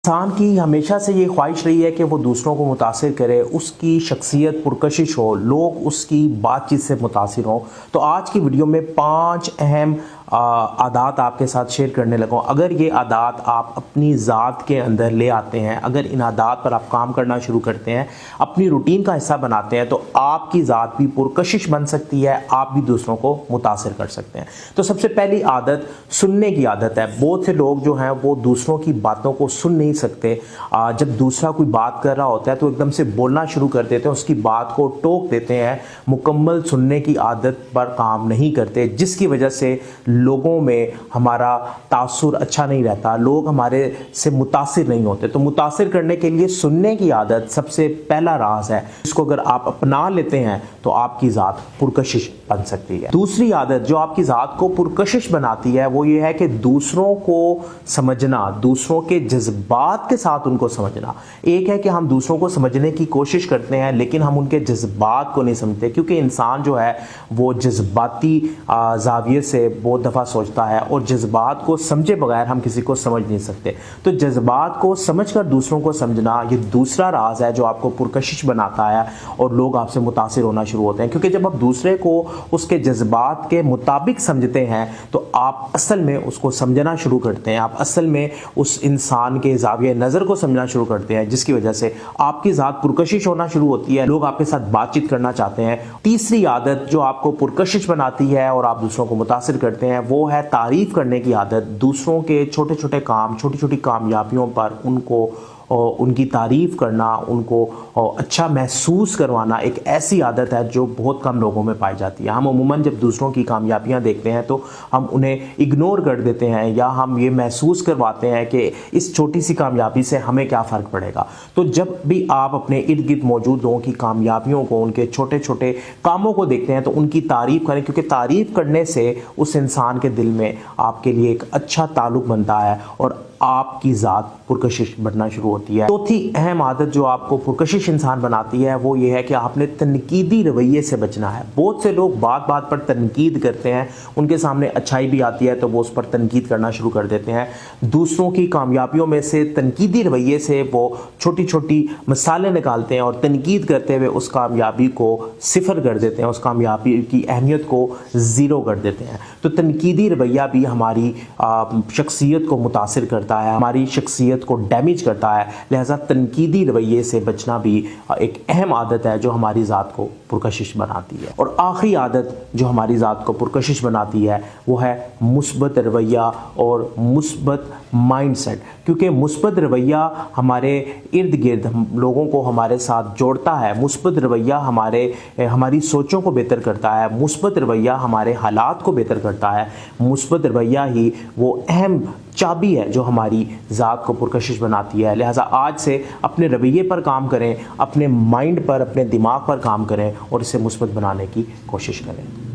انسان کی ہمیشہ سے یہ خواہش رہی ہے کہ وہ دوسروں کو متاثر کرے، اس کی شخصیت پرکشش ہو، لوگ اس کی بات چیت سے متاثر ہوں۔ تو آج کی ویڈیو میں 5 اہم عادات آپ کے ساتھ شیئر کرنے لگا ہوں۔ اگر یہ عادات آپ اپنی ذات کے اندر لے آتے ہیں، اگر ان عادات پر آپ کام کرنا شروع کرتے ہیں، اپنی روٹین کا حصہ بناتے ہیں، تو آپ کی ذات بھی پرکشش بن سکتی ہے، آپ بھی دوسروں کو متاثر کر سکتے ہیں۔ تو سب سے پہلی عادت سننے کی عادت ہے۔ بہت سے لوگ جو ہیں وہ دوسروں کی باتوں کو سن نہیں سکتے۔ جب دوسرا کوئی بات کر رہا ہوتا ہے تو ایک دم سے بولنا شروع کر دیتے ہیں، اس کی بات کو ٹوک دیتے ہیں، مکمل سننے کی عادت پر کام نہیں کرتے، جس کی وجہ سے لوگوں میں ہمارا تاثر اچھا نہیں رہتا، لوگ ہمارے سے متاثر نہیں ہوتے۔ تو متاثر کرنے کے لیے سننے کی عادت سب سے پہلا راز ہے، اس کو اگر آپ اپنا لیتے ہیں تو آپ کی ذات پرکشش بن سکتی ہے۔ دوسری عادت جو آپ کی ذات کو پرکشش بناتی ہے وہ یہ ہے کہ دوسروں کو سمجھنا، دوسروں کے جذبات کے ساتھ ان کو سمجھنا۔ ایک ہے کہ ہم دوسروں کو سمجھنے کی کوشش کرتے ہیں لیکن ہم ان کے جذبات کو نہیں سمجھتے، کیونکہ انسان جو ہے وہ جذباتی زاویے سے بہت دفعہ سوچتا ہے، اور جذبات کو سمجھے بغیر ہم کسی کو سمجھ نہیں سکتے۔ تو جذبات کو سمجھ کر دوسروں کو سمجھنا یہ دوسرا راز ہے جو آپ کو پرکشش بناتا ہے، اور لوگ آپ سے متاثر ہونا شروع ہوتے ہیں، کیونکہ جب آپ دوسرے کو اس کے جذبات کے مطابق سمجھتے ہیں تو آپ اصل میں اس کو سمجھنا شروع کرتے ہیں، آپ اصل میں اس انسان کے زاویہ نظر کو سمجھنا شروع کرتے ہیں، جس کی وجہ سے آپ کی ذات پرکشش ہونا شروع ہوتی ہے، لوگ آپ کے ساتھ بات چیت کرنا چاہتے ہیں۔ تیسری عادت جو آپ کو پرکشش بناتی ہے اور آپ دوسروں کو متاثر کرتے ہیں وہ ہے تعریف کرنے کی عادت۔ دوسروں کے چھوٹے چھوٹے کام، چھوٹی چھوٹی کامیابیوں پر ان کی تعریف کرنا، ان کو اچھا محسوس کروانا ایک ایسی عادت ہے جو بہت کم لوگوں میں پائی جاتی ہے۔ ہم عموماً جب دوسروں کی کامیابیاں دیکھتے ہیں تو ہم انہیں اگنور کر دیتے ہیں، یا ہم یہ محسوس کرواتے ہیں کہ اس چھوٹی سی کامیابی سے ہمیں کیا فرق پڑے گا۔ تو جب بھی آپ اپنے ارد گرد موجود لوگوں کی کامیابیوں کو، ان کے چھوٹے چھوٹے کاموں کو دیکھتے ہیں تو ان کی تعریف کریں، کیونکہ تعریف کرنے سے اس انسان کے دل میں آپ کے لیے ایک اچھا تعلق بنتا ہے اور آپ کی ذات پرکشش بننا شروع ہوتی ہے۔ چوتھی اہم عادت جو آپ کو پرکشش انسان بناتی ہے وہ یہ ہے کہ آپ نے تنقیدی رویے سے بچنا ہے۔ بہت سے لوگ بات بات پر تنقید کرتے ہیں، ان کے سامنے اچھائی بھی آتی ہے تو وہ اس پر تنقید کرنا شروع کر دیتے ہیں۔ دوسروں کی کامیابیوں میں سے تنقیدی رویے سے وہ چھوٹی چھوٹی مثالیں نکالتے ہیں اور تنقید کرتے ہوئے اس کامیابی کو صفر کر دیتے ہیں، اس کامیابی کی اہمیت کو زیرو کر دیتے ہیں۔ تو تنقیدی رویہ بھی ہماری شخصیت کو متاثر کرتا ہے، ہماری شخصیت کو ڈیمیج کرتا ہے، لہذا تنقیدی رویے سے بچنا بھی ایک اہم عادت ہے جو ہماری ذات کو پرکشش بناتی ہے۔ اور آخری عادت جو ہماری ذات کو پرکشش بناتی ہے وہ ہے مثبت رویہ اور مثبت مائنڈ سیٹ، کیونکہ مثبت رویہ ہمارے ارد گرد لوگوں کو ہمارے ساتھ جوڑتا ہے، مثبت رویہ ہماری سوچوں کو بہتر کرتا ہے، مثبت رویہ ہمارے حالات کو بہتر کرتا ہے، مثبت رویہ ہی وہ اہم چابی ہے جو ہماری ذات کو پرکشش بناتی ہے۔ لہٰذا آج سے اپنے رویے پر کام کریں، اپنے مائنڈ پر، اپنے دماغ پر کام کریں اور اسے مثبت بنانے کی کوشش کریں۔